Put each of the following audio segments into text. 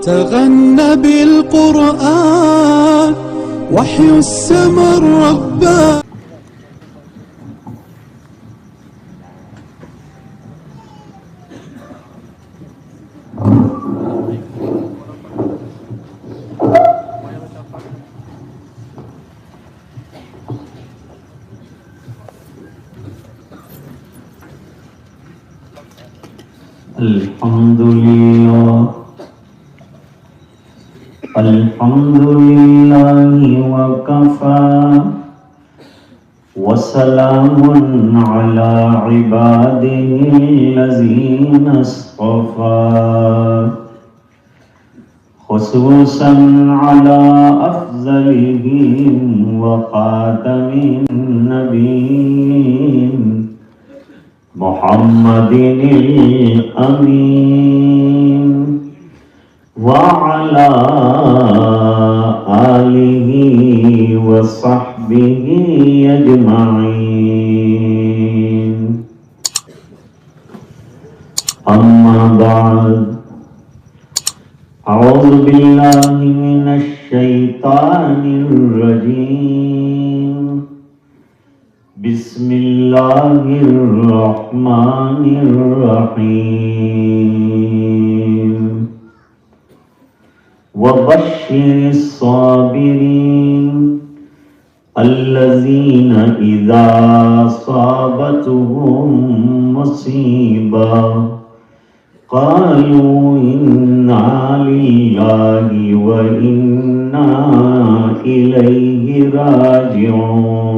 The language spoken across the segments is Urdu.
تغنى بالقرآن وحي السماء الرباني. الحمد لله وكفى وسلام على عباده الذين اصطفى خصوصا على أفضلهم وخاتم النبيين محمد الأمين وعلى آله وصحبه أجمعين. أما بعد، أعوذ بالله من الشيطان الرجيم. بسم الله الرحمن الرحيم. وبشر الصابرين الذين إذا أصابتهم مصيبة قالوا إنا لله وإنا إليه راجعون.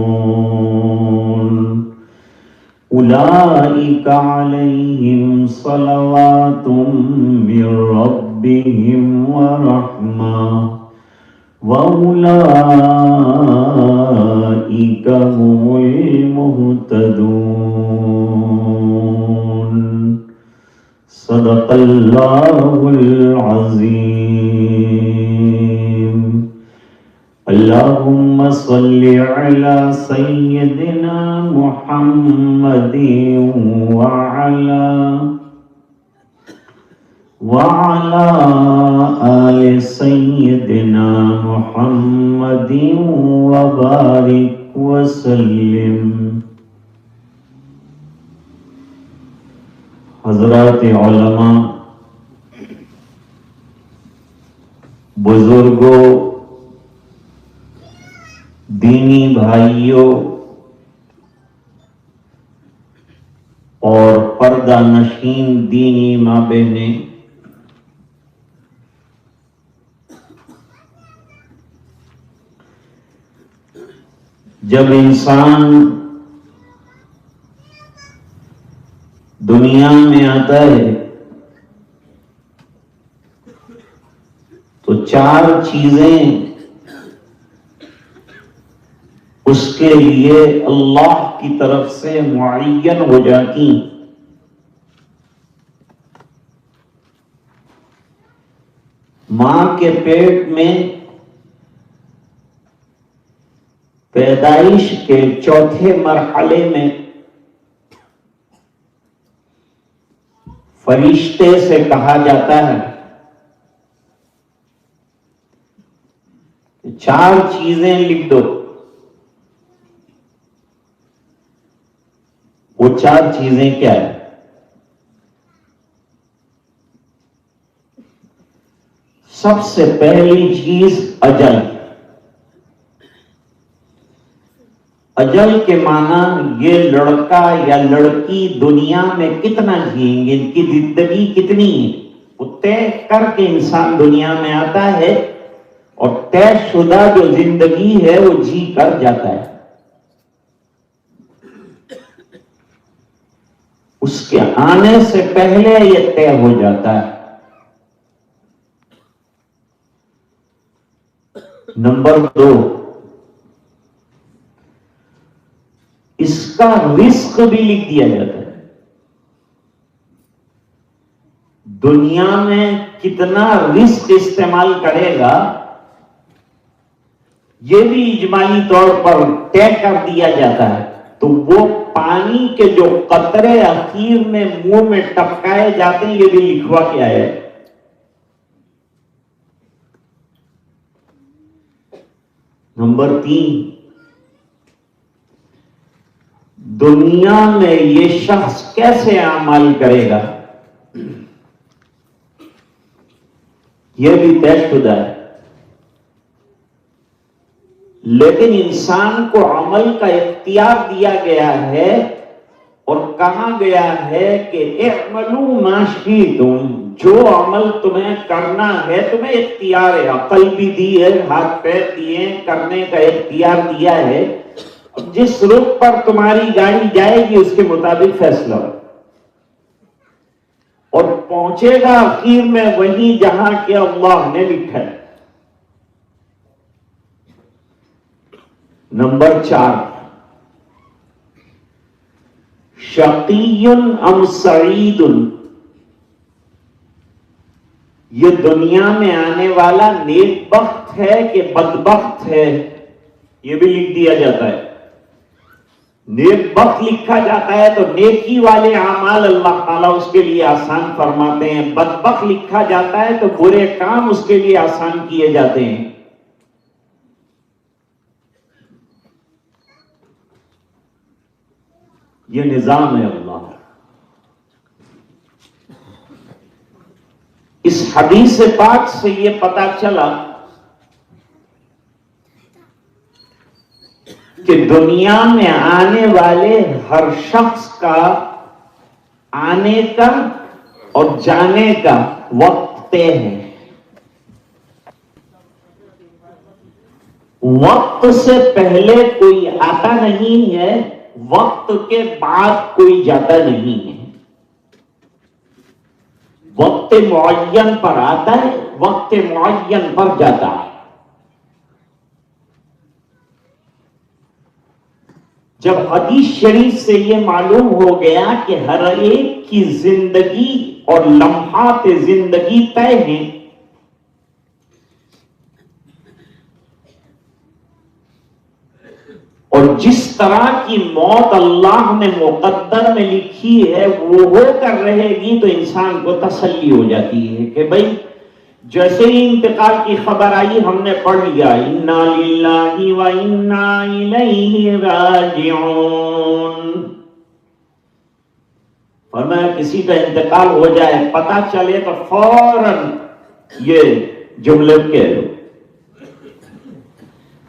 أولئك عليهم صلوات من ربهم ورحمة وأولئك هم المهتدون. صدق الله العظيم. اللهم صل على سيدنا محمد وعلى آل سيدنا محمد وبارك وسلم. حضرات علماء، بزرگوں، دینی بھائیوں اور پردہ نشین دینی ماں بہنیں، جب انسان دنیا میں آتا ہے تو چار چیزیں اس کے لیے اللہ کی طرف سے معین ہو جاتی. ماں کے پیٹ میں پیدائش کے چوتھے مرحلے میں فرشتے سے کہا جاتا ہے کہ چار چیزیں لکھ دو. وہ چار چیزیں کیا ہے؟ سب سے پہلی چیز اجل. اجل کے معنی یہ لڑکا یا لڑکی دنیا میں کتنا جئیں گے، ان کی زندگی کتنی ہے، وہ طے کر کے انسان دنیا میں آتا ہے اور طے شدہ جو زندگی ہے وہ جی کر جاتا ہے. اس کے آنے سے پہلے یہ طے ہو جاتا ہے. نمبر 2، اس کا رزق بھی لکھ دیا جاتا ہے. دنیا میں کتنا رزق استعمال کرے گا یہ بھی اجمالی طور پر طے کر دیا جاتا ہے. تو وہ پانی کے جو قطرے اخیر میں منہ میں ٹپکائے جاتے ہیں، یہ بھی لکھوا کے آیا ہے۔ نمبر 3، دنیا میں یہ شخص کیسے عمل کرے گا، یہ بھی طے شدہ ہے، لیکن انسان کو عمل کا اختیار دیا گیا ہے اور کہا گیا ہے کہ اعملوا ما شئتم، جو عمل تمہیں کرنا ہے تمہیں اختیار ہے، عقل بھی دی ہے، ہاتھ پیر دیے، کرنے کا اختیار دیا ہے، جس رخ پر تمہاری گاڑی جائے گی اس کے مطابق فیصلہ ہو، اور پہنچے گا آخر میں وہیں جہاں کہ اللہ نے لکھا ہے۔ نمبر 4، شقی ام سعید، یہ دنیا میں آنے والا نیک بخت ہے کہ بدبخت ہے، یہ بھی لکھ دیا جاتا ہے۔ نیک بخت لکھا جاتا ہے تو نیکی والے اعمال اللہ تعالیٰ اس کے لیے آسان فرماتے ہیں، بدبخت لکھا جاتا ہے تو برے کام اس کے لیے آسان کیے جاتے ہیں۔ یہ نظام ہے اللہ۔ اس حدیث پاک سے یہ پتا چلا کہ دنیا میں آنے والے ہر شخص کا آنے کا اور جانے کا وقت طے ہے۔ وقت سے پہلے کوئی آتا نہیں ہے، وقت کے بعد کوئی جاتا نہیں ہے۔ وقت معین پر آتا ہے، وقت معین پر جاتا ہے۔ جب حدیث شریف سے یہ معلوم ہو گیا کہ ہر ایک کی زندگی اور لمحات زندگی طے ہیں، اور جس طرح کی موت اللہ نے مقدر میں لکھی ہے وہ ہو کر رہے گی، تو انسان کو تسلی ہو جاتی ہے کہ بھئی جیسے ہی انتقال کی خبر آئی ہم نے پڑھ لیا، انا للہ و انا الیہ راجعون۔ فرمایا کسی کا انتقال ہو جائے، پتہ چلے تو فوراً یہ جملے کہہ دو،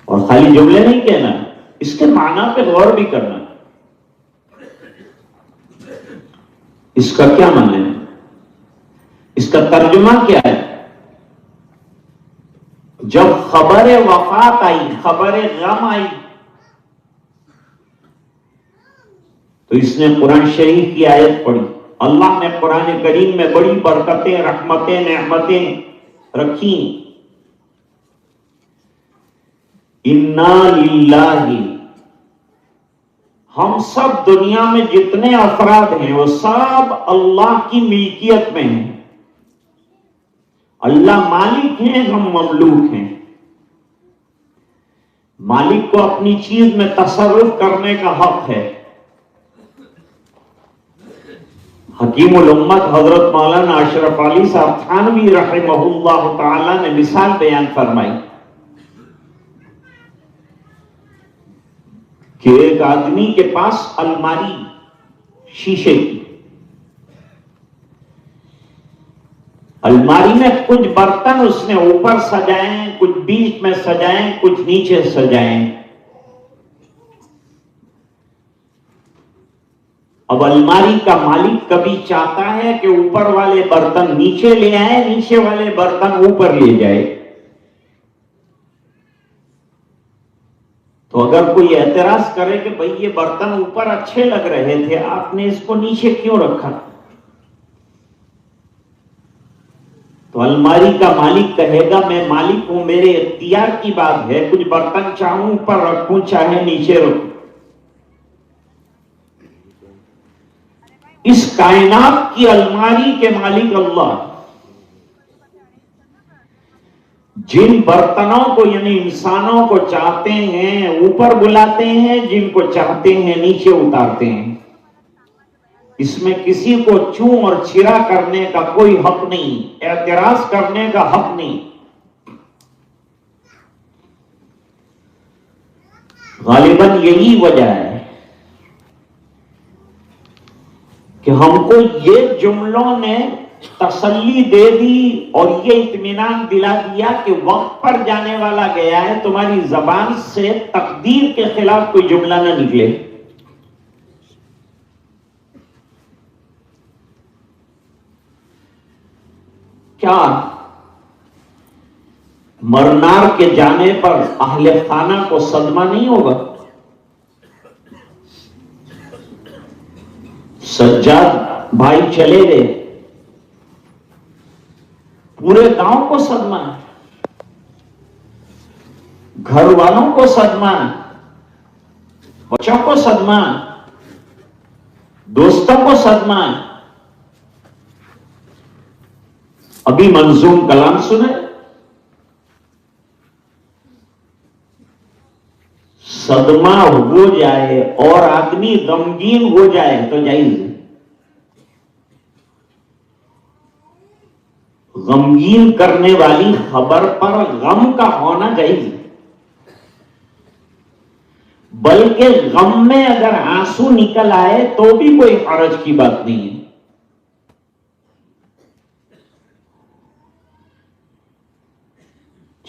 اور خالی جملے نہیں کہنا، اس کے معنی پہ غور بھی کرنا۔ اس کا کیا معنی ہے، اس کا ترجمہ کیا ہے؟ جب خبر وفات آئی، خبر غم آئی، تو اس نے قرآن شریف کی آیت پڑھی۔ اللہ نے قرآن کریم میں بڑی برکتیں، رحمتیں، نعمتیں رکھی۔ انا للہ، ہم سب دنیا میں جتنے افراد ہیں وہ سب اللہ کی ملکیت میں ہیں۔ اللہ مالک ہیں، ہم مملوک ہیں۔ مالک کو اپنی چیز میں تصرف کرنے کا حق ہے۔ حکیم الامت حضرت مولانا اشرف علی صاحب تھانوی رحمہ اللہ تعالی نے مثال بیان فرمائی کہ ایک آدمی کے پاس الماری شیشے کی، الماری میں کچھ برتن اس نے اوپر سجائیں، کچھ بیچ میں سجائیں، کچھ نیچے سجائیں۔ اب الماری کا مالک کبھی چاہتا ہے کہ اوپر والے برتن نیچے لے آئے، نیچے والے برتن اوپر لے جائے، تو اگر کوئی اعتراض کرے کہ بھئی یہ برتن اوپر اچھے لگ رہے تھے، آپ نے اس کو نیچے کیوں رکھا، تو الماری کا مالک کہے گا میں مالک ہوں، میرے اختیار کی بات ہے، کچھ برتن چاہوں اوپر رکھوں چاہے نیچے رکھوں۔ اس کائنات کی الماری کے مالک اللہ، جن برتنوں کو یعنی انسانوں کو چاہتے ہیں اوپر بلاتے ہیں، جن کو چاہتے ہیں نیچے اتارتے ہیں. اس میں کسی کو چوں اور چھرا کرنے کا کوئی حق نہیں، اعتراض کرنے کا حق نہیں. غالباً یہی وجہ ہے کہ ہم کو یہ جملوں نے تسلی دے دی اور یہ اطمینان دلا دیا کہ وقت پر جانے والا گیا ہے، تمہاری زبان سے تقدیر کے خلاف کوئی جملہ نہ نکلے. کیا مرنار کے جانے پر اہل خانہ کو صدمہ نہیں ہوگا؟ سجاد بھائی چلے گئے، پورے گاؤں کو صدمہ ہے، گھر والوں کو صدمہ ہے، بچوں کو صدمہ ہے، دوستوں کو صدمہ ہے. ابھی منظوم کلام سنے، صدمہ ہو جائے اور آدمی غمگین ہو جائے تو جائز ہے. غمگین کرنے والی خبر پر غم کا ہونا جائز ہے، بلکہ غم میں اگر آنسو نکل آئے تو بھی کوئی حرج کی بات نہیں ہے.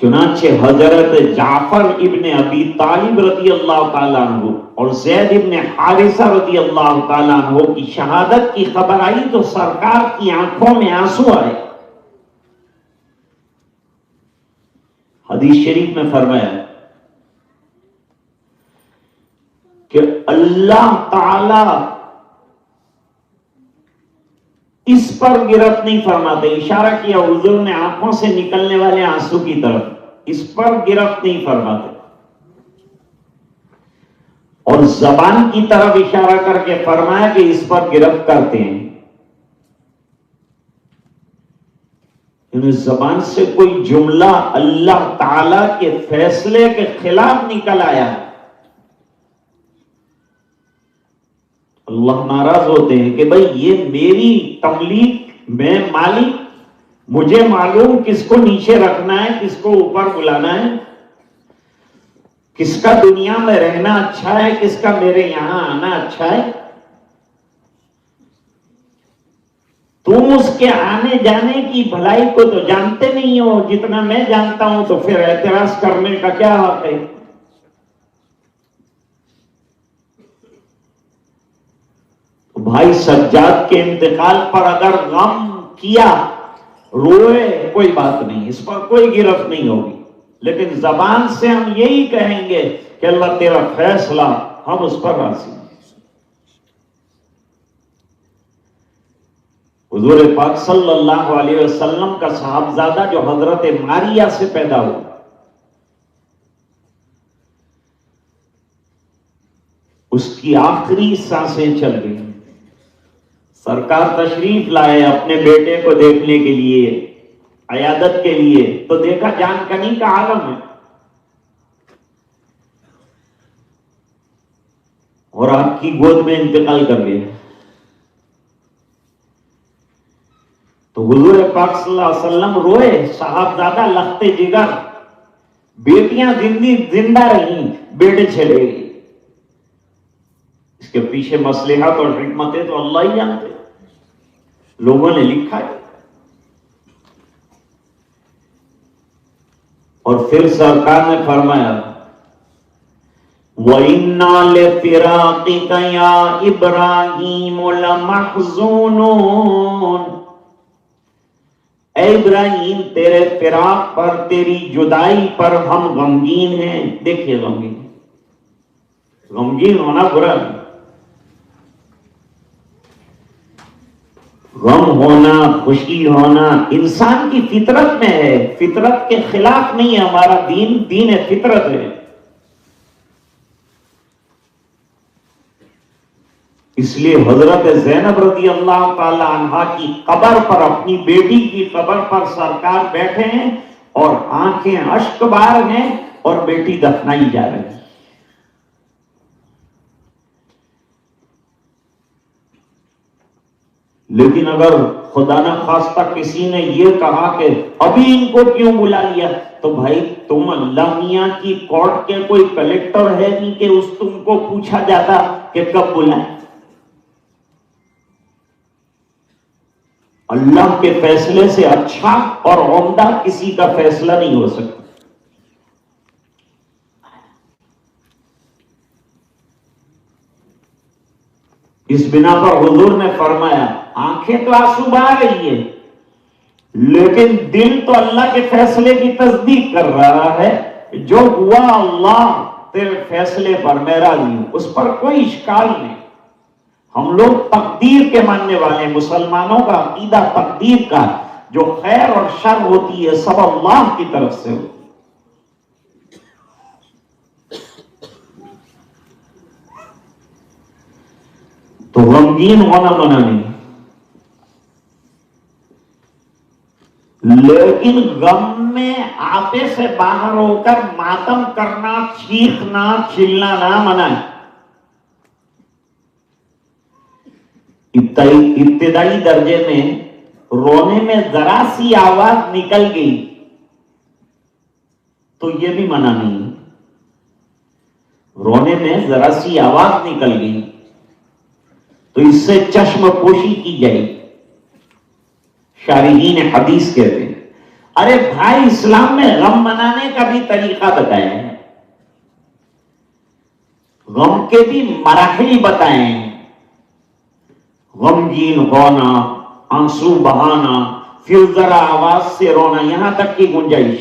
چنانچہ حضرت جعفر ابن ابی طالب رضی اللہ تعالیٰ عنہ اور زید ابن حارثہ رضی اللہ تعالیٰ عنہ کی شہادت کی خبر آئی تو سرکار کی آنکھوں میں آنسو آئے. حدیث شریف میں فرمایا کہ اللہ تعالی اس پر گرفت نہیں فرماتے. اشارہ کیا حضور نے آنکھوں سے نکلنے والے آنسو کی طرف، اس پر گرفت نہیں فرماتے. اور زبان کی طرف اشارہ کر کے فرمایا کہ اس پر گرفت کرتے ہیں. یعنی زبان سے کوئی جملہ اللہ تعالی کے فیصلے کے خلاف نکل آیا، اللہ ناراض ہوتے ہیں کہ بھئی یہ میری تملیک، میں مالک، مجھے معلوم کس کو نیچے رکھنا ہے، کس کو اوپر بلانا ہے، کس کا دنیا میں رہنا اچھا ہے، کس کا میرے یہاں آنا اچھا ہے. تم اس کے آنے جانے کی بھلائی کو تو جانتے نہیں ہو جتنا میں جانتا ہوں، تو پھر اعتراض کرنے کا کیا حق ہے؟ بھائی سجاد کے انتقال پر اگر غم کیا، روئے، کوئی بات نہیں، اس پر کوئی گرفت نہیں ہوگی، لیکن زبان سے ہم یہی کہیں گے کہ اللہ تیرا فیصلہ، ہم اس پر راضی ہیں. حضور پاک صلی اللہ علیہ وسلم کا صاحبزادہ جو حضرت ماریہ سے پیدا ہوا، اس کی آخری سانسیں چل گئی. سرکار تشریف لائے اپنے بیٹے کو دیکھنے کے لیے، عیادت کے لیے، تو دیکھا جان کنی کا عالم ہے اور آپ کی گود میں انتقال کر گیا. تو حضور پاک صلی اللہ علیہ وسلم روئے، صاحبزادہ لخت جگر، بیٹیاں زندہ رہیں، بیٹے چلے گئے. اس کے پیچھے مصلحت اور حکمتیں تو اللہ ہی جانتے، لوگوں نے لکھا ہے. اور پھر سرکار نے فرمایا وَإِنَّا لِفِرَاقِكَ يَا إِبْرَاهِيمُ لَمَحْزُونُونَ. اے ابراہیم، تیرے فراق پر، تیری جدائی پر ہم غمگین ہیں. دیکھیے غمگین ہونا برا ہے، غم ہونا، خوشی ہونا انسان کی فطرت میں ہے، فطرت کے خلاف نہیں ہے. ہمارا دین دین فطرت ہے. اس لیے حضرت زینب رضی اللہ تعالی عنہا کی قبر پر، اپنی بیٹی کی قبر پر سرکار بیٹھے ہیں اور آنکھیں اشک بار ہیں اور بیٹی دفنائی جا رہی ہے. لیکن اگر خدا نہ خواستہ کسی نے یہ کہا کہ ابھی ان کو کیوں بلا لیا، تو بھائی تم اللہ میاں کی کورٹ کے کوئی کلیکٹر ہے نہیں کہ اس تم کو پوچھا جاتا کہ کب بلائیں. اللہ کے فیصلے سے اچھا اور عمدہ کسی کا فیصلہ نہیں ہو سکتا. اس بنا پر حضور نے فرمایا آنکھیں تو آنسو بہا رہی ہے لیکن دل تو اللہ کے فیصلے کی تصدیق کر رہا ہے. جو ہوا اللہ تیرے فیصلے پر میں راضی ہوں، اس پر کوئی اشکال نہیں. ہم لوگ تقدیر کے ماننے والے، مسلمانوں کا عقیدہ تقدیر کا، جو خیر اور شر ہوتی ہے سب اللہ کی طرف سے ہوتی ہے. تو غمگین ہونا منع نہیں، لیکن غم میں آپے سے باہر ہو کر ماتم کرنا، چیخنا، چلانا منع ہے. ابتدائی درجے میں رونے میں ذرا سی آواز نکل گئی تو یہ بھی منع نہیں ہے. رونے میں ذرا سی آواز نکل گئی تو اس سے چشم پوشی کی جائے. شارحین حدیث کہتے ہیں ارے بھائی اسلام میں غم منانے کا بھی طریقہ بتایا ہے، غم کے بھی مراحل بتائے ہیں. غمگین ہونا، آنسو بہانا، پھر ذرا آواز سے رونا، یہاں تک کی گنجائش.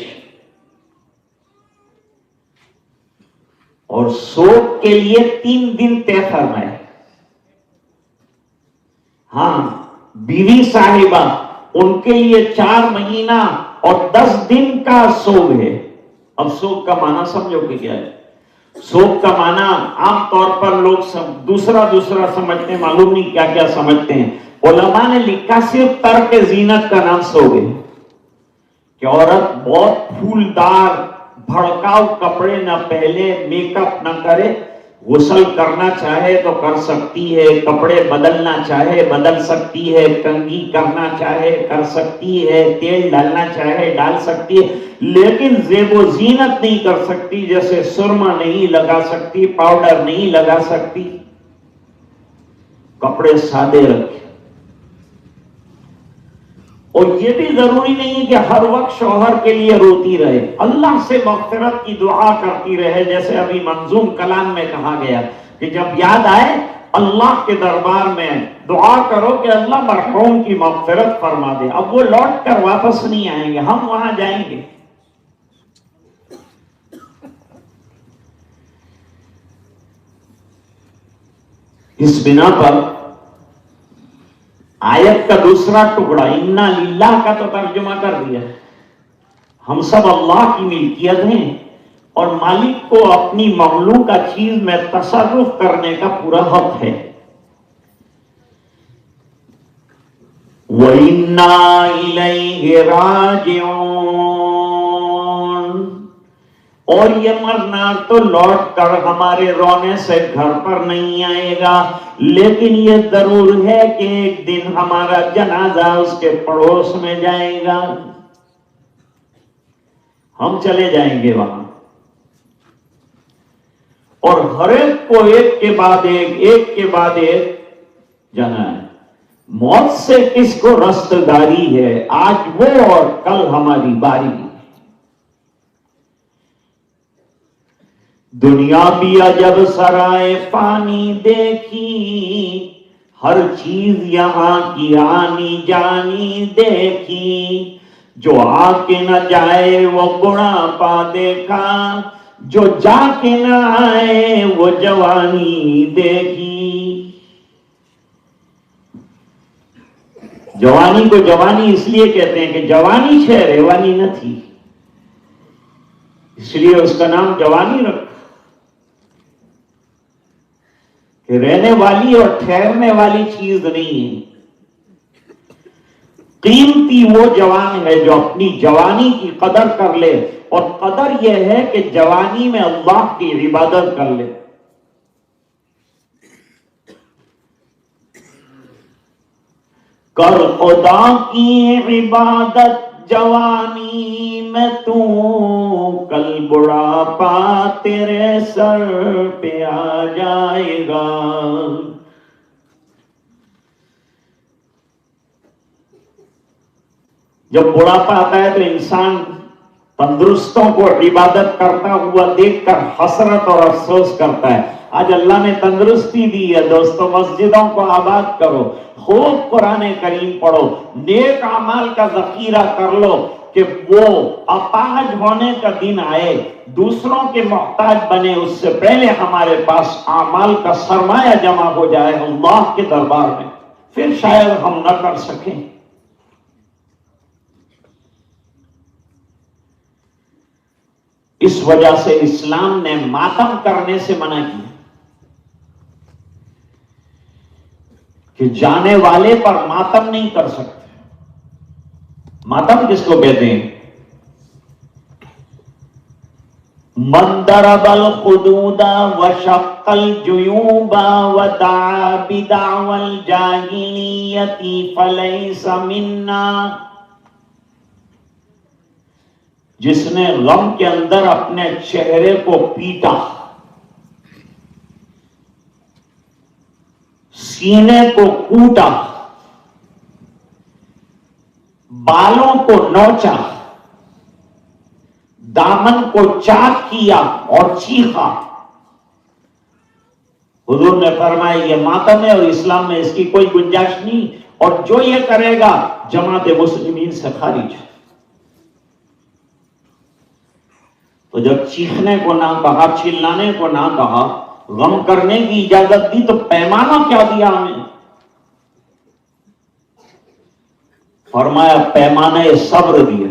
اور سوگ کے لیے 3 دن طے فرمائے. ہاں بیوی صاحبہ ان کے لیے 4 مہینہ اور 10 دن کا سوگ ہے. اب سوگ کا معنی سمجھو کہ کیا ہے؟ سوگ کا معنی عام طور پر لوگ دوسرا سمجھتے ہیں، معلوم نہیں کیا کیا سمجھتے ہیں. علماء نے لکھا صرف ترک زینت کا نام سوگ ہے کہ عورت بہت پھولدار بھڑکاؤ کپڑے نہ پہلے، میک اپ نہ کرے، غسل کرنا چاہے تو کر سکتی ہے، کپڑے بدلنا چاہے بدل سکتی ہے، کنگھی کرنا چاہے کر سکتی ہے، تیل ڈالنا چاہے ڈال سکتی ہے، لیکن زیب و زینت نہیں کر سکتی. جیسے سرما نہیں لگا سکتی، پاؤڈر نہیں لگا سکتی. کپڑے سادے رکھے. اور یہ بھی ضروری نہیں کہ ہر وقت شوہر کے لیے روتی رہے، اللہ سے مغفرت کی دعا کرتی رہے. جیسے ابھی منظوم کلام میں کہا گیا کہ جب یاد آئے اللہ کے دربار میں دعا کرو کہ اللہ مرحوم کی مغفرت فرما دے. اب وہ لوٹ کر واپس نہیں آئیں گے، ہم وہاں جائیں گے. اس بنا پر آیت کا دوسرا ٹکڑا انا للہ کا تو ترجمہ کر دیا. ہم سب اللہ کی ملکیت ہیں اور مالک کو اپنی مملوکہ چیز میں تصرف کرنے کا پورا حق ہے. وَإِنَّا إِلَيْهِ رَاجِعُونَ. اور یہ مرنا تو لوٹ کر ہمارے رونے سے گھر پر نہیں آئے گا، لیکن یہ ضرور ہے کہ ایک دن ہمارا جنازہ اس کے پڑوس میں جائے گا. ہم چلے جائیں گے وہاں، اور ہر ایک کو ایک کے بعد ایک جانا ہے. موت سے کس کو رستگاری ہے، آج وہ اور کل ہماری باری. دنیا بھی عجب سرائے فانی دیکھی، ہر چیز یہاں کی آنی جانی دیکھی. جو آ کے نہ جائے وہ بڑھاپا دیکھا، جو جا کے نہ آئے وہ جوانی دیکھی. جوانی کو جوانی اس لیے کہتے ہیں کہ جوانی ہے ریوانی نہ تھی، اس لیے اس کا نام جوانی رکھا کہ رہنے والی اور ٹھہرنے والی چیز نہیں ہے. قیمتی وہ جوان ہے جو اپنی جوانی کی قدر کر لے، اور قدر یہ ہے کہ جوانی میں اللہ کی عبادت کر لے۔ کر خدا کی عبادت جوانی میں تو، کل بڑھاپا تیرے سر پہ آ جائے گا۔ جب بڑھاپا آتا ہے تو انسان تندرستوں کو عبادت کرتا ہوا دیکھ کر حسرت اور افسوس کرتا ہے۔ آج اللہ نے تندرستی دی ہے دوستو، مسجدوں کو آباد کرو، خوب قرآن کریم پڑھو، نیک اعمال کا ذخیرہ کر لو کہ وہ اپاہج ہونے کا دن آئے، دوسروں کے محتاج بنے اس سے پہلے ہمارے پاس اعمال کا سرمایہ جمع ہو جائے اللہ کے دربار میں، پھر شاید ہم نہ کر سکیں۔ اس وجہ سے اسلام نے ماتم کرنے سے منع کیا کہ جانے والے پر ماتم نہیں کر سکتے۔ ماتم کس کو کہتے ہیں؟ من ضرب الخدود وشق الجیوب ودعا بدعوى الجاہلیۃ فلیس منا، جس نے غم کے اندر اپنے چہرے کو پیٹا، سینے کو کوٹا، بالوں کو نوچا، دامن کو چاک کیا اور چیخا، حضور نے فرمایا یہ ماتم ہے اور اسلام میں اس کی کوئی گنجائش نہیں، اور جو یہ کرے گا جماعت مسلمین سے خارج۔ تو جب چیخنے کو نہ کہا، چلانے کو نہ کہا، غم کرنے کی اجازت دی، تو پیمانہ کیا دیا ہمیں؟ فرمایا پیمانہ صبر دیا۔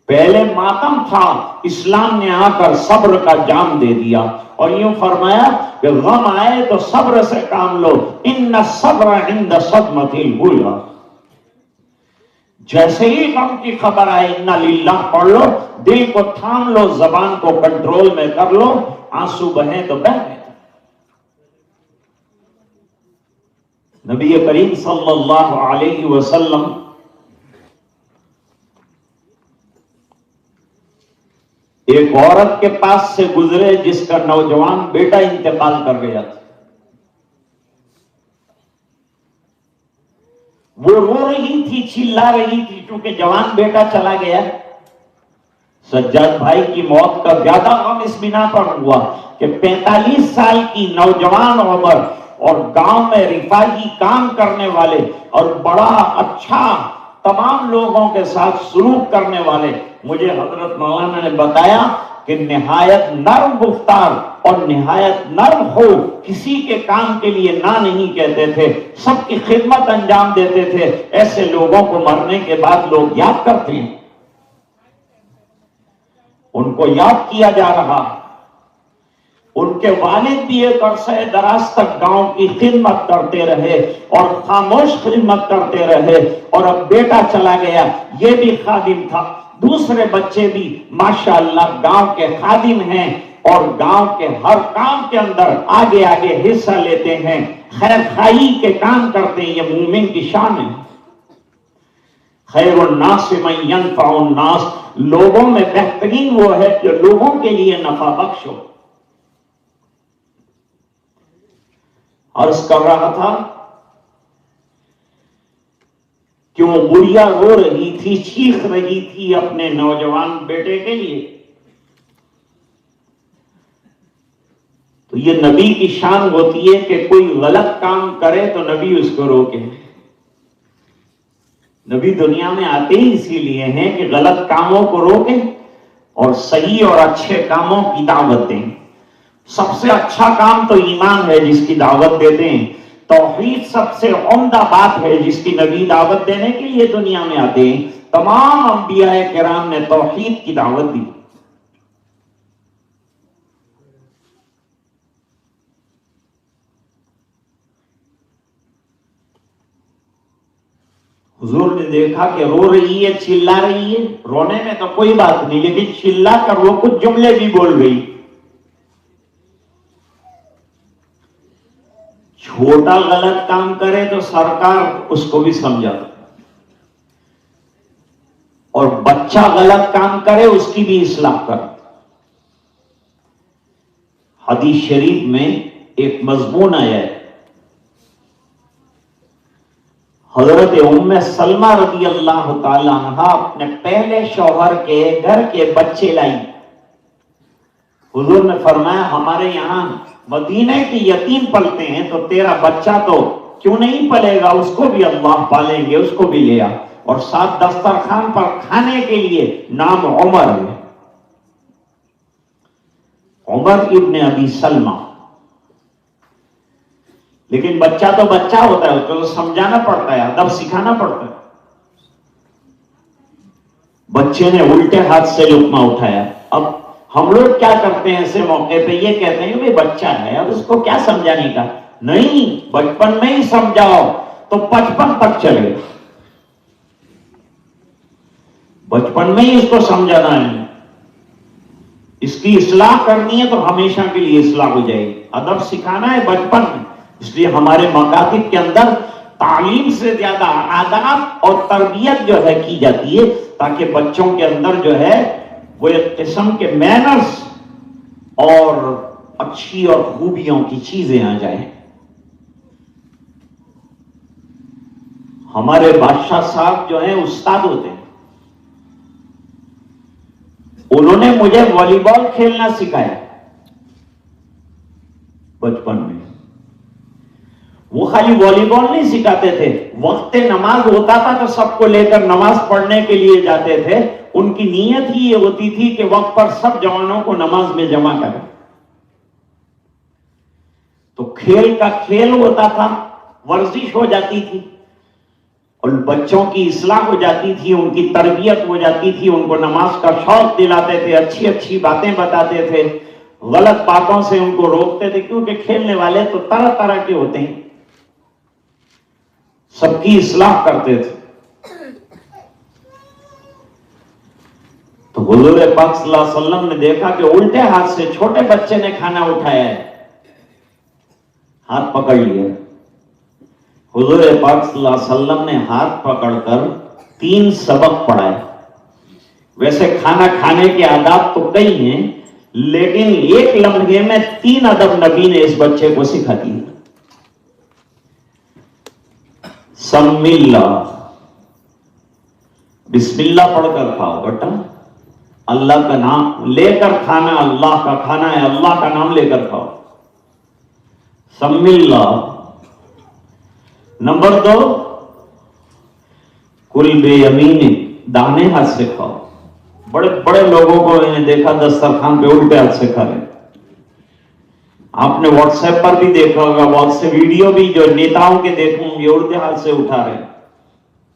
پہلے ماتم تھا، اسلام نے آ کر صبر کا جام دے دیا، اور یوں فرمایا کہ غم آئے تو صبر سے کام لو، ان الصبر عند صدمۃ الاولیٰ۔ جیسے ہی غم کی خبر آئے انا للہ پڑھ لو، دل کو تھام لو، زبان کو کنٹرول میں کر لو، آنسو بہیں تو بہہ گئے۔ نبی کریم صلی اللہ علیہ وسلم ایک عورت کے پاس سے گزرے جس کا نوجوان بیٹا انتقال کر گیا تھا۔ وہ رو رہی تھی، چلا رہی تھی، کیونکہ جوان بیٹا چلا گیا۔ سجاد بھائی کی موت کا زیادہ غم اس بنا پر ہوا کہ 45 سال کی نوجوان عمر، اور گاؤں میں رفاہی کام کرنے والے اور بڑا اچھا تمام لوگوں کے ساتھ سلوک کرنے والے، مجھے حضرت مولانا نے بتایا کہ نہایت نرم گفتار اور نہایت نرم ہو، کسی کے کام کے لیے نہ نہیں کہتے تھے، سب کی خدمت انجام دیتے تھے۔ ایسے لوگوں کو مرنے کے بعد لوگ یاد کرتے ہیں، ان کو یاد کیا جا رہا۔ ان کے والد بھی ایک عرصہ دراز تک گاؤں کی خدمت کرتے رہے اور خاموش خدمت کرتے رہے، اور اب بیٹا چلا گیا، یہ بھی خادم تھا، دوسرے بچے بھی ماشاءاللہ گاؤں کے خادم ہیں، اور گاؤں کے ہر کام کے اندر آگے آگے حصہ لیتے ہیں، خیر خواہی کے کام کرتے ہیں۔ یہ مومن کی شان ہے۔ خیر الناس من ینفع الناس، لوگوں میں بہترین وہ ہے جو لوگوں کے لیے نفع بخش ہو۔ عرض کر رہا تھا کہ وہ بڑھیا رو رہی تھی، چیخ رہی تھی اپنے نوجوان بیٹے کے لیے۔ تو یہ نبی کی شان ہوتی ہے کہ کوئی غلط کام کرے تو نبی اس کو روکے۔ نبی دنیا میں آتے ہی اسی لیے ہیں کہ غلط کاموں کو روکیں اور صحیح اور اچھے کاموں کی دعوت دیں۔ سب سے اچھا کام تو ایمان ہے جس کی دعوت دیتے ہیں، توحید سب سے عمدہ بات ہے جس کی نبی دعوت دینے کے لیے دنیا میں آتے ہیں۔ تمام انبیاء کرام نے توحید کی دعوت دی۔ حضور نے دیکھا کہ رو رہی ہے، چلا رہی ہے، رونے میں تو کوئی بات نہیں، لیکن چلا کر وہ کچھ جملے بھی بول گئی. چھوٹا غلط کام کرے تو سرکار اس کو بھی سمجھاتا، اور بچہ غلط کام کرے اس کی بھی اصلاح کر. حدیث شریف میں ایک مضمون آیا ہے، حضرت ام سلمہ رضی اللہ تعالی عنہا اپنے پہلے شوہر کے گھر کے بچے لائی. حضور نے فرمایا ہمارے یہاں مدینہ کے یتیم پلتے ہیں، تو تیرا بچہ تو کیوں نہیں پلے گا، اس کو بھی اللہ پالیں گے، اس کو بھی لیا. اور ساتھ دسترخوان پر کھانے کے لیے نام عمر ہے، عمر ابن ابی سلمہ. لیکن بچہ تو بچہ ہوتا ہے، اس کو سمجھانا پڑتا ہے، ادب سکھانا پڑتا ہے. بچے نے الٹے ہاتھ سے لقمہ اٹھایا. اب ہم لوگ کیا کرتے ہیں ایسے موقع پہ، یہ کہتے ہیں کہ بچہ ہے اب اس کو کیا سمجھانے کا. نہیں، بچپن میں ہی سمجھاؤ تو 55 تک چلے. بچپن میں ہی اس کو سمجھانا ہے، اس کی اصلاح کرنی ہے تو ہمیشہ کے لیے اصلاح ہو جائے گی. ادب سکھانا ہے بچپن میں، اس لیے ہمارے مکاتب کے اندر تعلیم سے زیادہ آداب اور تربیت جو ہے کی جاتی ہے، تاکہ بچوں کے اندر جو ہے وہ ایک قسم کے مینرز اور اچھی اور خوبیوں کی چیزیں آ جائیں. ہمارے بادشاہ صاحب جو ہیں استاد ہوتے ہیں، انہوں نے مجھے والی بال کھیلنا سکھایا بچپن میں. وہ خالی والی بال نہیں سکھاتے تھے، وقت نماز ہوتا تھا تو سب کو لے کر نماز پڑھنے کے لیے جاتے تھے. ان کی نیت ہی یہ ہوتی تھی کہ وقت پر سب جوانوں کو نماز میں جمع کریں. تو کھیل کا کھیل ہوتا تھا، ورزش ہو جاتی تھی، اور بچوں کی اصلاح ہو جاتی تھی، ان کی تربیت ہو جاتی تھی، ان کو نماز کا شوق دلاتے تھے، اچھی اچھی باتیں بتاتے تھے، غلط باتوں سے ان کو روکتے تھے. کیونکہ کھیلنے والے تو طرح طرح کے ہوتے ہیں، سب کی اصلاح کرتے تھے. تو حضور پاک صلی اللہ علیہ وسلم نے دیکھا کہ الٹے ہاتھ سے چھوٹے بچے نے کھانا اٹھایا ہے، ہاتھ پکڑ لیا. حضور پاک صلی اللہ علیہ وسلم نے ہاتھ پکڑ کر 3 سبق پڑھائے. ویسے کھانا کھانے کے آداب تو کئی ہیں، لیکن ایک لمحے میں 3 ادب نبی نے اس بچے کو سکھا دی. سم اللہ، بسم اللہ پڑھ کر کھاؤ بیٹا، اللہ کا نام لے کر کھانا، اللہ کا کھانا ہے، اللہ کا نام لے کر کھاؤ. سم اللہ. نمبر 2، کل بے یمین، داہنے ہاتھ سے کھاؤ. بڑے بڑے لوگوں کو میں نے دیکھا دسترخوان پہ الٹے ہاتھ سے کھا رہے. آپ نے واٹس ایپ پر بھی دیکھا ہوگا، بہت سے ویڈیو بھی جو نیتاؤں کے دیکھوں گے الٹے ہاتھ سے اٹھا رہے.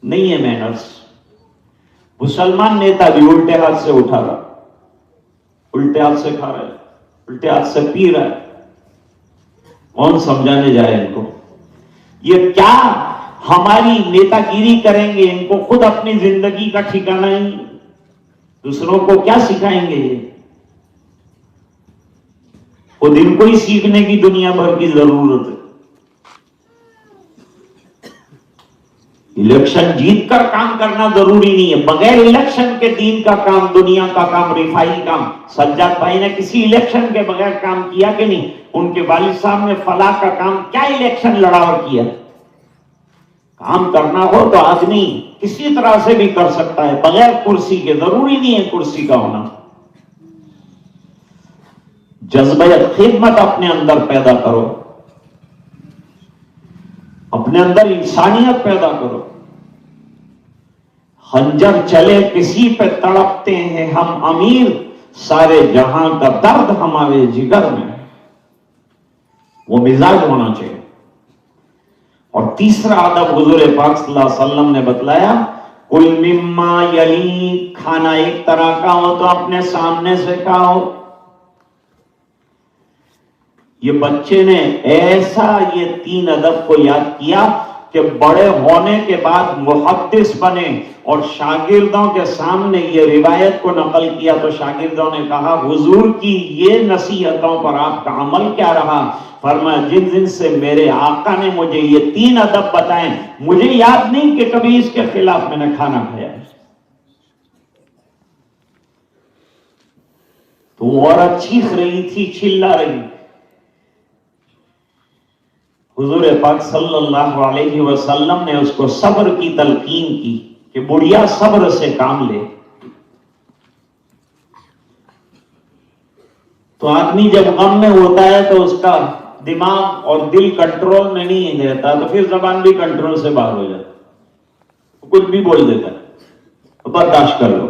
نہیں ہے مینرز. مسلمان نیتا بھی الٹے ہاتھ سے اٹھا رہا، الٹے ہاتھ سے کھا رہا ہے، الٹے ہاتھ سے پی رہا ہے. کون سمجھانے جائے ان کو؟ یہ کیا ہماری نیتا گیری کریں گے؟ ان کو خود اپنی زندگی کا ٹھکانہ نہیں، دوسروں کو کیا سکھائیں گے؟ یہ خود ان کو ہی سیکھنے کی دنیا بھر کی ضرورت ہے. الیکشن جیت کر کام کرنا ضروری نہیں ہے، بغیر الیکشن کے دین کا کام، دنیا کا کام، رفاہی کام. سجاد بھائی نے کسی الیکشن کے بغیر کام کیا کہ نہیں؟ ان کے والد صاحب نے فلاح کا کام کیا الیکشن لڑا اور کیا؟ کام کرنا ہو تو آدمی کسی طرح سے بھی کر سکتا ہے بغیر کرسی کے، ضروری نہیں ہے کرسی کا ہونا. جذبہ خدمت اپنے اندر پیدا کرو، اپنے اندر انسانیت پیدا کرو. خنجر چلے کسی پہ تڑپتے ہیں ہم امیر، سارے جہاں کا درد ہمارے جگر میں. وہ مزاج ہونا چاہیے. اور تیسرا ادب حضور پاک صلی اللہ علیہ وسلم نے بتلایا، کل مما یلی، کھانا ایک طرح کا ہو تو اپنے سامنے سے کھاؤ. یہ بچے نے ایسا یہ 3 ادب کو یاد کیا کہ بڑے ہونے کے بعد محدث بنے اور شاگردوں کے سامنے یہ روایت کو نقل کیا تو شاگردوں نے کہا حضور کی یہ نصیحتوں پر آپ کا عمل کیا رہا؟ فرمایا جن جن سے میرے آقا نے مجھے یہ 3 ادب بتائیں مجھے یاد نہیں کہ کبھی اس کے خلاف میں نے کھانا کھایا ہے۔ تو وہ عورت چیخ رہی تھی، چلا رہی۔ حضور پاک صلی اللہ علیہ وسلم نے اس کو صبر کی تلقین کی کہ بڑھیا صبر سے کام لے۔ تو آدمی جب غم میں ہوتا ہے تو اس کا دماغ اور دل کنٹرول میں نہیں رہتا تو پھر زبان بھی کنٹرول سے باہر ہو جاتا، کچھ بھی بول دیتا ہے، برداشت کر لو،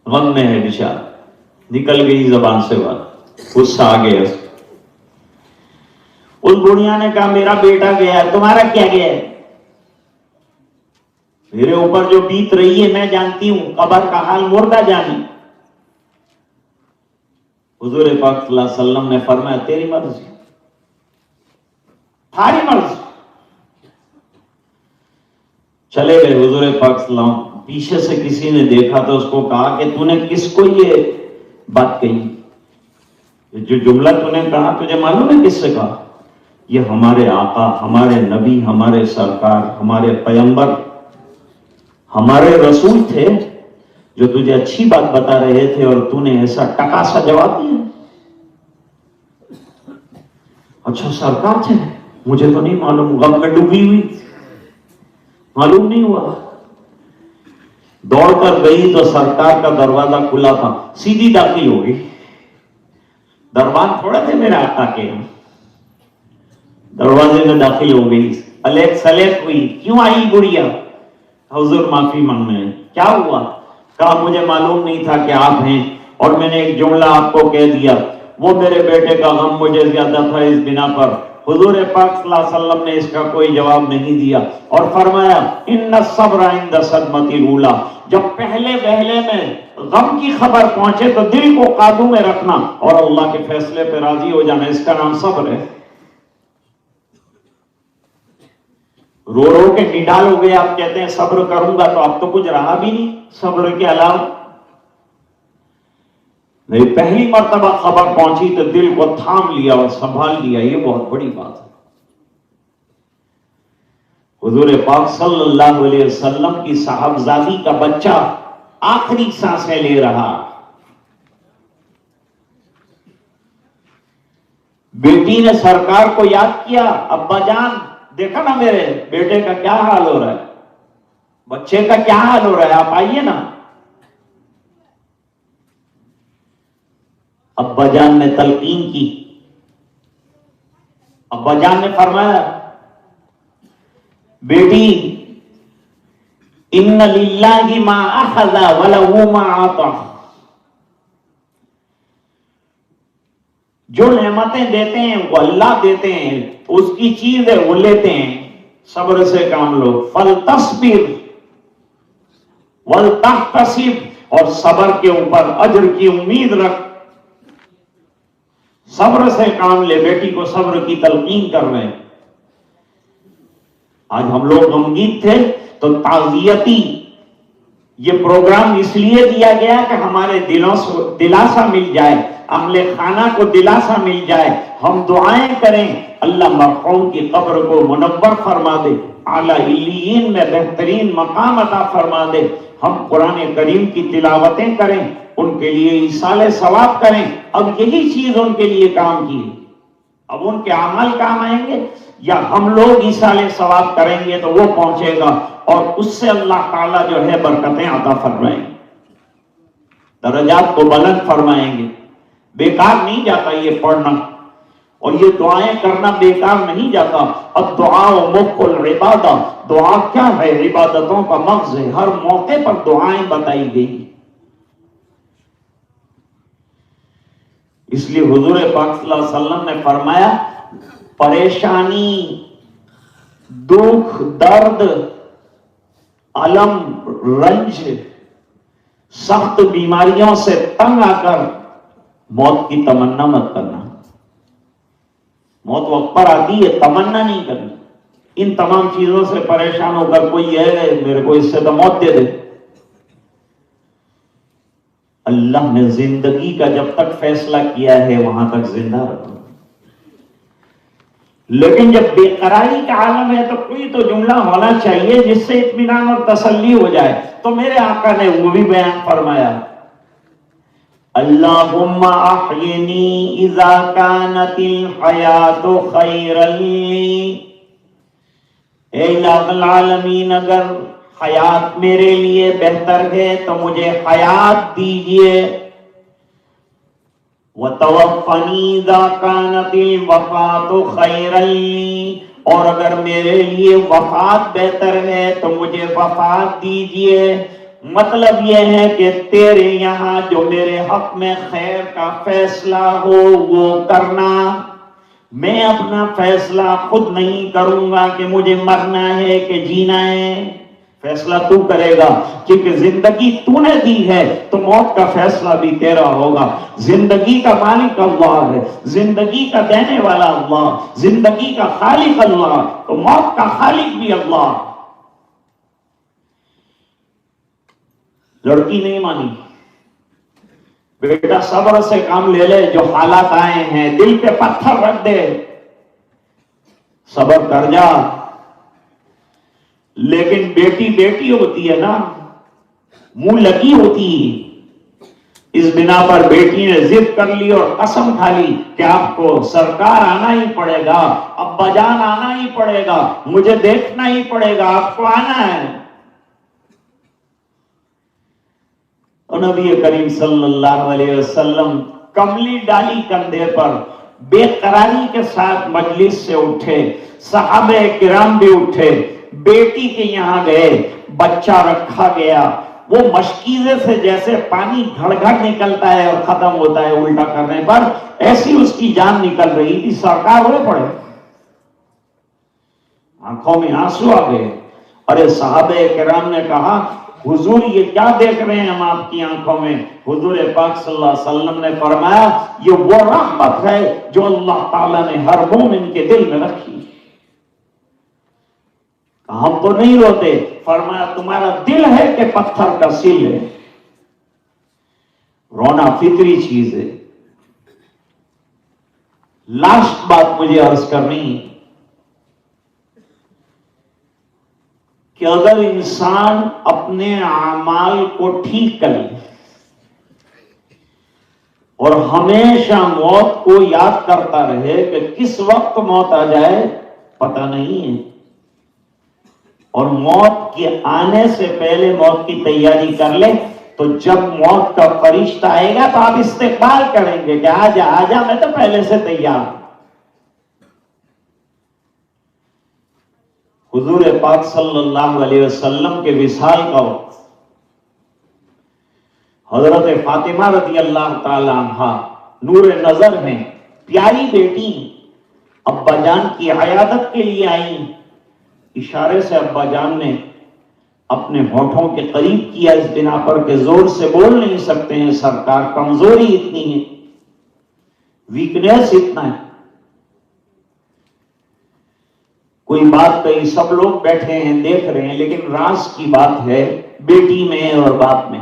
غم میں ہے بیچارہ، نکل گئی زبان سے بات، غصہ آ گیا۔ اس بڑھیا نے کہا میرا بیٹا گیا ہے، تمہارا کیا گیا ہے؟ میرے اوپر جو بیت رہی ہے میں جانتی ہوں، قبر کا حال مردہ جانی۔ حضور پاک صلی اللہ علیہ وسلم نے فرمایا تیری مرضی، تھاری مرضی۔ چلے گئے حضور پاک صلی اللہ علیہ وسلم، پیچھے سے کسی نے دیکھا تو اس کو کہا کہ تو نے کس کو یہ بات کہی؟ جو جملہ تو نے کہا تجھے معلوم ہے کس سے کہا؟ یہ ہمارے آقا، ہمارے نبی، ہمارے سرکار، ہمارے پیغمبر، ہمارے رسول تھے جو تجھے اچھی بات بتا رہے تھے اور تو نے ایسا ٹکا سا جواب دیا۔ اچھا سرکار تھے؟ مجھے تو نہیں معلوم، غم میں ڈوبی ہوئی، معلوم نہیں ہوا۔ دوڑ کر گئی تو سرکار کا دروازہ کھلا تھا، سیدھی داخل ہو گئی۔ دربان تھوڑے تھے میرے آقا کے، دروازے میں داخل ہو گئی، الیک سلیک ہوئی، کیوں آئی گڑیا؟ حضور معافی مانگنے۔ کیا ہوا؟ کہا مجھے معلوم نہیں تھا کہ آپ ہیں اور میں نے ایک جملہ آپ کو کہہ دیا، وہ میرے بیٹے کا غم مجھے زیادہ تھا اس بنا پر۔ حضور پاک صلی اللہ علیہ وسلم نے اس کا کوئی جواب نہیں دیا اور فرمایا ان الصبر عند صدمۃ الاولی، جب پہلے وہلے میں غم کی خبر پہنچے تو دل کو قابو میں رکھنا اور اللہ کے فیصلے پہ راضی ہو جانا، اس کا نام صبر ہے۔ رو رو کے نڈال ہو گئے، آپ کہتے ہیں صبر کروں گا تو اب تو کچھ رہا بھی نہیں صبر کے علاوہ۔ میری پہلی مرتبہ خبر پہنچی تو دل کو تھام لیا اور سنبھال لیا، یہ بہت بڑی بات ہے۔ حضور پاک صلی اللہ علیہ وسلم کی صاحبزادی کا بچہ آخری سانسیں لے رہا، بیٹی نے سرکار کو یاد کیا، ابا جان دیکھا نا میرے بیٹے کا کیا حال ہو رہا ہے، بچے کا کیا حال ہو رہا ہے، آپ آئیے نا۔ ابا جان نے تلقین کی، ابا جان نے فرمایا بیٹی ان للہ ما اخذ ولہ ما اعطى، جو نعمتیں دیتے ہیں وہ اللہ دیتے ہیں، اس کی چیز ہے وہ لیتے ہیں، صبر سے کام لو۔ فلتصبر ولتحتسب، اور صبر کے اوپر اجر کی امید رکھ، صبر سے کام لے۔ بیٹی کو صبر کی تلقین کر رہے ہیں۔ آج ہم لوگ غمگین تھے تو تعزیتی یہ پروگرام اس لیے دیا گیا کہ ہمارے دلوں سے دلاسا مل جائے، اہل خانہ کو دلاسا مل جائے، ہم دعائیں کریں اللہ مرحوم کی قبر کو منور فرما دے، اعلیٰ علیین میں بہترین مقام عطا فرما دے، ہم قرآن کریم کی تلاوتیں کریں، ان کے لیے ایصال ثواب کریں۔ اب یہی چیز ان کے لیے کام کی، اب ان کے اعمال کام آئیں گے یا ہم لوگ ایصال ثواب کریں گے تو وہ پہنچے گا اور اس سے اللہ تعالیٰ جو ہے برکتیں عطا فرمائیں گے، درجات کو بلند فرمائیں گے۔ بیکار نہیں جاتا یہ پڑھنا اور یہ دعائیں کرنا، بیکار نہیں جاتا۔ الدعاء مخ العبادہ، دعا کیا ہے؟ عبادتوں کا مغز ہے، ہر موقع پر دعائیں بتائی گئی۔ اس لیے حضور پاک صلی اللہ علیہ وسلم نے فرمایا پریشانی، دکھ، درد، علم، رنج، سخت بیماریوں سے تنگ آ کر موت کی تمنا مت کرنا۔ موت وقت پر آتی ہے، تمنا نہیں کرنی۔ ان تمام چیزوں سے پریشان ہو کر کوئی ہے میرے کو اس سے تو موت دے دے. اللہ نے زندگی کا جب تک فیصلہ کیا ہے وہاں تک زندہ رکھو. لیکن جب بے قراری کا عالم ہے تو کوئی تو جملہ ہونا چاہیے جس سے اطمینان اور تسلی ہو جائے. تو میرے آقا نے وہ بھی بیان فرمایا, اللہم احینی اذا کانت الحیات خیرا لی. اے الہ العالمین, اگر حیات میرے لیے بہتر ہے تو مجھے حیات دیجئے. وَتَوَفَّنِي إِذَا كَانَتِ الْوَفَاةُ خَيْرًا لِّي, اور اگر میرے لیے وفات بہتر ہے تو مجھے وفات دیجئے. مطلب یہ ہے کہ تیرے یہاں جو میرے حق میں خیر کا فیصلہ ہو وہ کرنا. میں اپنا فیصلہ خود نہیں کروں گا کہ مجھے مرنا ہے کہ جینا ہے. فیصلہ تو کرے گا, کیونکہ زندگی تو نے دی ہے تو موت کا فیصلہ بھی تیرا ہوگا. زندگی کا مالک اللہ ہے, زندگی کا دینے والا اللہ, زندگی کا خالق اللہ, تو موت کا خالق بھی اللہ. لڑکی نہیں مانی, بیٹا صبر سے کام لے لے, جو حالات آئے ہیں دل پہ پتھر رکھ دے, صبر کر جا. لیکن بیٹی بیٹی ہوتی ہے نا, منہ لگی ہوتی ہے. اس بنا پر بیٹی نے ضد کر لی اور قسم کھا لی کہ آپ کو سرکار آنا ہی پڑے گا, ابا جان آنا ہی پڑے گا, مجھے دیکھنا ہی پڑے گا, آپ کو آنا ہے. اور نبی کریم صلی اللہ علیہ وسلم کملی ڈالی کندھے پر بے قراری کے ساتھ مجلس سے اٹھے. صحابہ کرام بھی اٹھے, بیٹی کے یہاں گئے, بچہ رکھا گیا. وہ مشکیزے سے جیسے پانی گھڑ گھڑ نکلتا ہے اور ختم ہوتا ہے الٹا کرنے پر, ایسی اس کی جان نکل رہی تھی. سرکار ہوئے پڑے, آنکھوں میں آنسو آ گئے. ارے صحابہ کرام نے کہا حضور یہ کیا دیکھ رہے ہیں ہم آپ کی آنکھوں میں؟ حضور پاک صلی اللہ علیہ وسلم نے فرمایا یہ وہ رحمت ہے جو اللہ تعالیٰ نے ہر مومن کے دل میں رکھی. ہم تو نہیں روتے, فرمایا تمہارا دل ہے کہ پتھر کا سل ہے. رونا فطری چیز ہے. لاسٹ بات مجھے عرض کرنی کہ اگر انسان اپنے اعمال کو ٹھیک کرے اور ہمیشہ موت کو یاد کرتا رہے کہ کس وقت موت آ جائے پتہ نہیں ہے, اور موت کے آنے سے پہلے موت کی تیاری کر لے, تو جب موت کا فرشتہ آئے گا تو آپ استقبال کریں گے کہ آجا آجا, میں تو پہلے سے تیار ہوں. حضور پاک صلی اللہ علیہ وسلم کے وصال کا وقت, حضرت فاطمہ رضی اللہ تعالی عنہا نور نظر ہیں, پیاری بیٹی, ابا جان کی عیادت کے لیے آئی. اشارے سے ابا جان نے اپنے ہونٹوں کے قریب کیا, اس بنا پر کہ زور سے بول نہیں سکتے ہیں سرکار, کمزوری اتنی ہے, ویکنیس اتنا ہے. کوئی بات کہی, سب لوگ بیٹھے ہیں دیکھ رہے ہیں, لیکن راز کی بات ہے بیٹی میں اور باپ میں.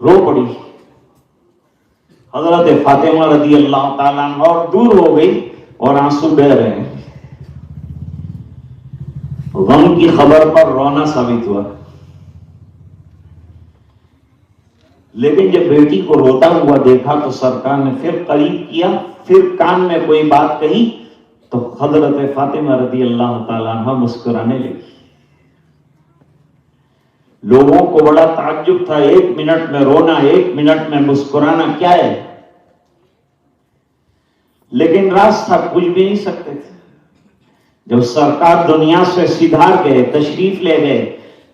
رو پڑی حضرت فاطمہ رضی اللہ تعالیٰ عنہ, اور دور ہو گئی اور آنسو بہہ رہے ہیں. غم کی خبر پر رونا ثابت ہوا. لیکن جب بیٹی کو روتا ہوا دیکھا تو سرکار نے پھر قریب کیا, پھر کان میں کوئی بات کہی, تو حضرت فاطمہ رضی اللہ تعالیٰ عنہ مسکرانے لگی. لوگوں کو بڑا تعجب تھا, 1 منٹ میں رونا 1 منٹ میں مسکرانا کیا ہے, لیکن راز تھا, کچھ بھی نہیں سکتے تھے. جب سرکار دنیا سے سدھار گئے, تشریف لے گئے,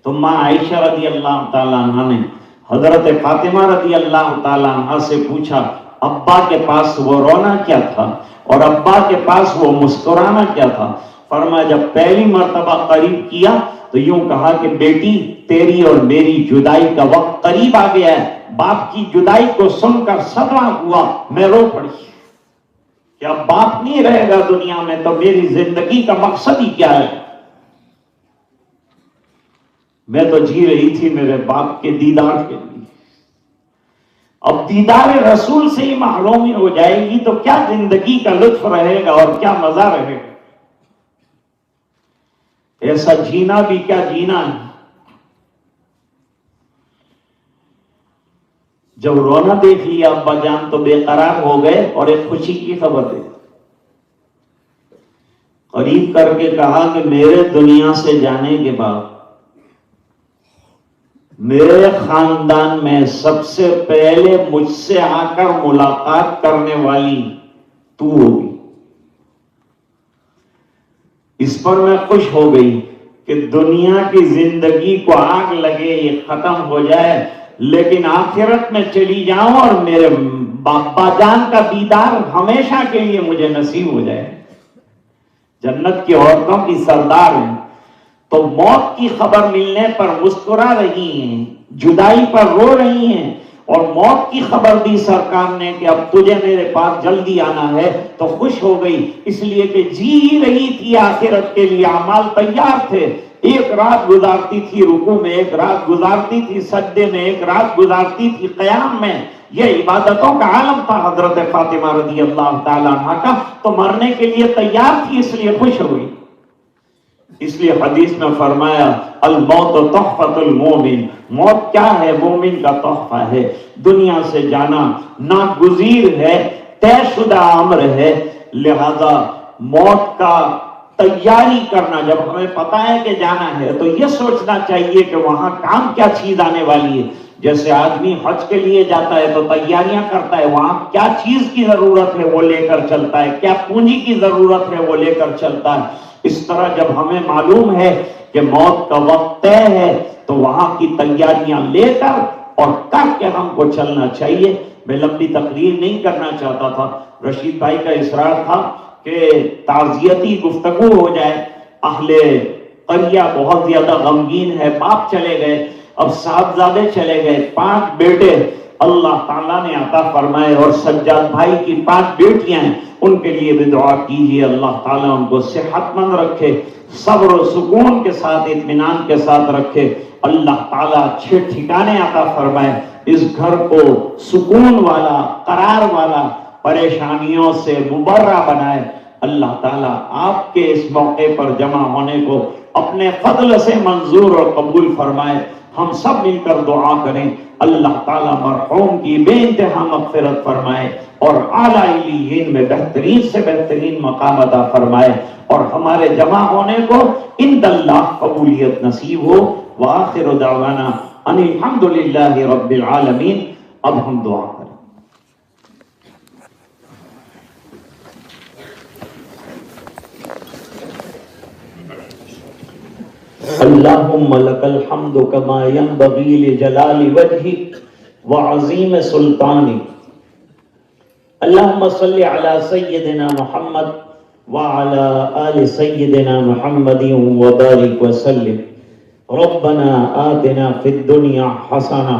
تو ماں عائشہ رضی اللہ تعالیٰ عنہ نے حضرت فاطمہ رضی اللہ تعالیٰ عنہ سے پوچھا ابا کے پاس وہ رونا کیا تھا اور ابا کے پاس وہ مسکرانا کیا تھا؟ فرمایا جب پہلی مرتبہ قریب کیا تو یوں کہا کہ بیٹی تیری اور میری جدائی کا وقت قریب آ گیا ہے, باپ کی جدائی کو سن کر صدمہ ہوا, میں رو پڑی. کہ اب باپ نہیں رہے گا دنیا میں تو میری زندگی کا مقصد ہی کیا ہے؟ میں تو جی رہی تھی میرے باپ کے دیدار کے لیے، اب دیدار رسول سے ہی محرومی ہو جائے گی تو کیا زندگی کا لطف رہے گا اور کیا مزہ رہے گا؟ ایسا جینا بھی کیا جینا ہے۔ جب رونا دیکھ لیا ابا جان تو بے قرار ہو گئے اور ایک خوشی کی خبر دی، قریب کر کے کہا کہ میرے دنیا سے جانے کے بعد میرے خاندان میں سب سے پہلے مجھ سے آ کر ملاقات کرنے والی تو ہوگی۔ اس پر میں خوش ہو گئی کہ دنیا کی زندگی کو آگ لگے، یہ ختم ہو جائے، لیکن آخرت میں چلی جاؤں اور میرے باپا جان کا دیدار ہمیشہ کے لیے مجھے نصیب ہو جائے۔ جنت کی عورتوں کی سردار ہیں تو موت کی خبر ملنے پر مسکرا رہی ہیں، جدائی پر رو رہی ہیں، اور موت کی خبر دی سرکار نے کہ اب تجھے میرے پاس جلدی آنا ہے تو خوش ہو گئی، اس لیے کہ جی رہی تھی آخرت کے لیے، اعمال تیار تھے، ایک رات گزارتی تھی رکوع میں، ایک رات گزارتی تھی سجدے میں، ایک رات گزارتی تھی قیام میں، یہ عبادتوں کا عالم تھا حضرت فاطمہ رضی اللہ تعالیٰ عنہ کا، تو مرنے کے لیے تیار تھی، اس لیے خوش ہوئی۔ اس لیے حدیث میں فرمایا الموت تحفۃ المومن، موت کیا ہے؟ مومن کا تحفہ ہے۔ دنیا سے جانا ناگزیر ہے، طے شدہ امر ہے، لہذا موت کا تیاری کرنا، جب ہمیں پتا ہے کہ جانا ہے تو یہ سوچنا چاہیے کہ وہاں کام کیا چیز آنے والی ہے۔ جیسے آدمی حج کے لیے جاتا ہے تو تیاریاں کرتا ہے، وہاں کیا چیز کی ضرورت ہے وہ لے کر چلتا ہے، کیا پونجی کی ضرورت ہے وہ لے کر چلتا ہے۔ اس طرح جب ہمیں معلوم ہے کہ موت کا وقت طے ہے تو وہاں کی تیاریاں لے کر اور کر کے ہم کو چلنا چاہیے۔ میں لمبی تقریر نہیں کرنا چاہتا تھا، رشید بھائی کا اصرار تھا کہ تعزیتی گفتگو ہو جائے۔ اہل قریہ بہت زیادہ غمگین ہے، باپ چلے گئے، اب صاحبزادے چلے گئے، 5 بیٹے اللہ تعالیٰ نے عطا فرمائے، اور سجاد بھائی کی 5 بیٹیاں ہیں، ان کے لیے بھی دعا کیجیے اللہ تعالیٰ ان کو صحت مند رکھے، صبر و سکون کے ساتھ اطمینان کے ساتھ رکھے، اللہ تعالیٰ اچھے ٹھکانے عطا فرمائے، اس گھر کو سکون والا، قرار والا، پریشانیوں سے مبرہ بنائے۔ اللہ تعالیٰ آپ کے اس موقع پر جمع ہونے کو اپنے فضل سے منظور اور قبول فرمائے۔ ہم سب مل کر دعا کریں اللہ تعالیٰ مرحوم کی بے انتہا مغفرت فرمائے اور اعلیٰ علیین میں بہترین سے بہترین مقام عطا فرمائے، اور ہمارے جمع ہونے کو عند اللہ قبولیت نصیب ہو۔ وآخر دعوانا ان الحمد للہ رب العالمین۔ اب ہم دعا کریں۔ اللہم لک الحمد کما ینبغی لجلال وجہک وعظیم سلطانک۔ اللہم صلی علی سیدنا محمد وعلی آل سیدنا محمد وبارک وسلم۔ ربنا آتنا فی الدنیا حسنہ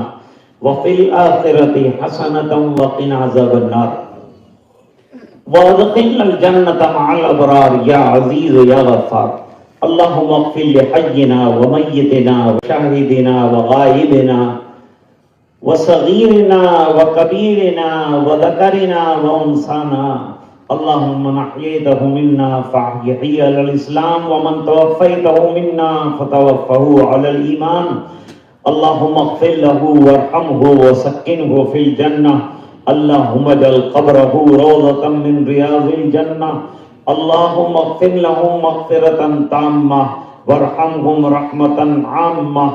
وفی الآخرۃ حسنۃ وقنا عذاب النار وادخلنا الجنة مع الأبرار یا عزیز یا غفار۔ اللہم اغفر لحینا ومیتنا وشاہدنا وغائبنا وصغیرنا وکبیرنا وذکرنا وانثانا۔ اللہم من احییتہ منا فاحیہ علی الاسلام ومن توفیتہ منا فتوفہ علی الایمان۔ اللہم اغفر لہ وارحمہ وسکنہ فی الجنہ۔ اللہم اجعل قبرہ روضۃ من ریاض الجنہ۔ اللہم اغفر لہم مغفرۃ تامہ وارحمہم رحمۃ عامہ۔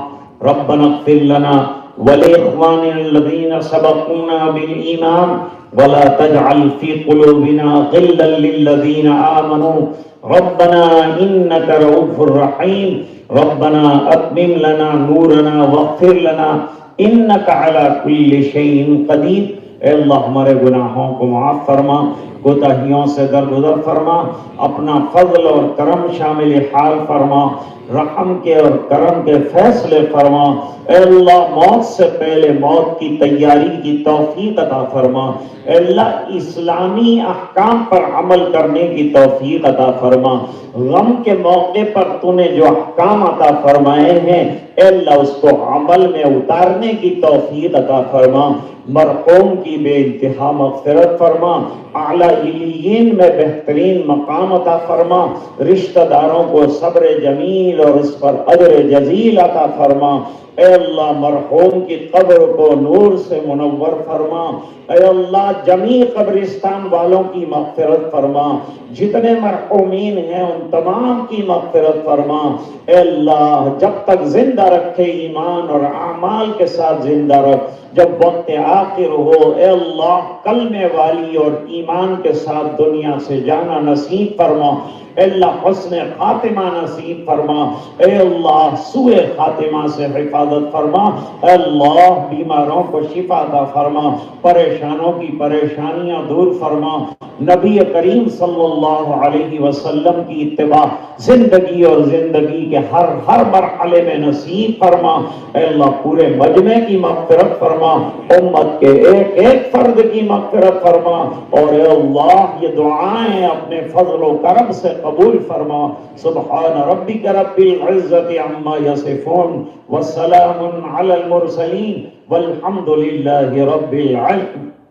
ربنا اغفر لنا ولإخواننا الذین سبقونا بالایمان ولا تجعل في قلوبنا غلا للذین آمنوا ربنا انك رؤوف رحیم۔ ربنا اتمم لنا نورنا واغفر لنا انك على كل شيء قدیر۔ اے اللہ ہمارے گناہوں کو معاف فرما، کوتاہیوں سے درگزر فرما، اپنا فضل اور کرم شامل حال فرما، رحم کے اور کرم کے فیصلے فرما۔ اے اللہ موت سے پہلے موت کی تیاری کی توفیق عطا فرما۔ اے اللہ اسلامی احکام پر عمل کرنے کی توفیق عطا فرما۔ غم کے موقع پر تو نے جو احکام عطا فرمائے ہیں اے اللہ اس کو عمل میں اتارنے کی توفیق عطا فرما۔ مرحوم کی بے انتہا مغفرت فرما، اعلیٰ علیین میں بہترین مقام عطا فرما، رشتہ داروں کو صبر جمیل اور اس پر اجر جزیل عطا فرما۔ اے اللہ مرحوم کی قبر کو نور سے منور فرما۔ اے اللہ جمیع قبرستان والوں کی مغفرت فرما، جتنے مرحومین ہیں ان تمام کی مغفرت فرما۔ اے اللہ جب تک زندہ رکھے ایمان اور اعمال کے ساتھ زندہ رکھ، جب وقت آخر ہو اے اللہ کلمے والی اور ایمان کے ساتھ دنیا سے جانا نصیب فرما۔ اے اللہ حسن خاتمہ نصیب فرما۔ اے اللہ سوء خاتمہ سے حفاظت فرما۔ اے اللہ بیماروں کو شفا عطا فرما، پریشانوں کی پریشانیاں دور فرما۔ نبی کریم صلی اللہ علیہ وسلم کی اتباع زندگی اور زندگی کے ہر مرحلے میں نصیب فرما۔ اے اللہ پورے مجمع کی مغفرت فرما، امت کے ایک ایک فرد کی مغفرت فرما، اور اے اللہ یہ دعائیں اپنے فضل و کرم سے قبول فرما۔ سبحان ربک رب العزت عما یصفون وسلام علی المرسلین والحمد للہ رب العالمین۔